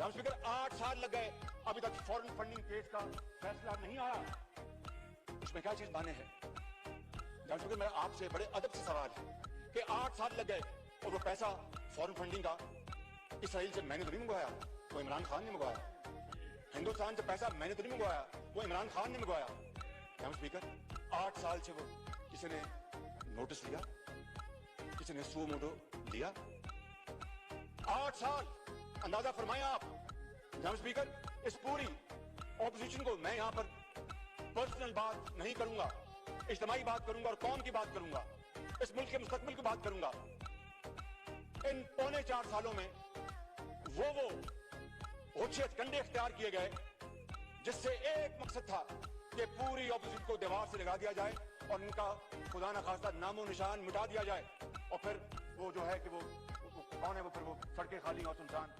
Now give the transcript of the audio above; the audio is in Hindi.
जनाब स्पीकर 8 साल लग गए, अभी तक फॉरेन फंडिंग केस का फैसला नहीं आया। उसमें क्या चीज माने है? जनाब स्पीकर मेरा आपसे बड़े अदब से सवाल है कि 8 साल लग गए और वो पैसा फॉरेन फंडिंग का इसराइल से मैंने तो नहीं मंगवाया, वो इमरान खान ने मंगवाया। हिंदुस्तान से पैसा मैंने तो नहीं मंगवाया, वो इमरान खान ने मंगवाया। जनाब स्पीकर 8 साल से वो किसी ने नोटिस लिया, किसी ने सू मोटो लिया? 8 साल अंदाजा फरमाएं आप। जनाब स्पीकर इस पूरी ऑपोजिशन को मैं यहां पर पर्सनल बात नहीं करूंगा, इज्तिमाई बात करूंगा और कौम की बात करूंगा, इस मुल्क के मुस्तकबिल की बात करूंगा। इन पौने 4 सालों में वो ओछे कंडे इख्तियार किए गए जिससे एक मकसद था कि पूरी ऑपोजिशन को दीवार से लगा दिया जाए और उनका खुदा न खास्ता नामो निशान मिटा दिया जाए, और फिर वो जो है कि वो कौन है, वो फिर वो सड़कें खाली और सुनसान।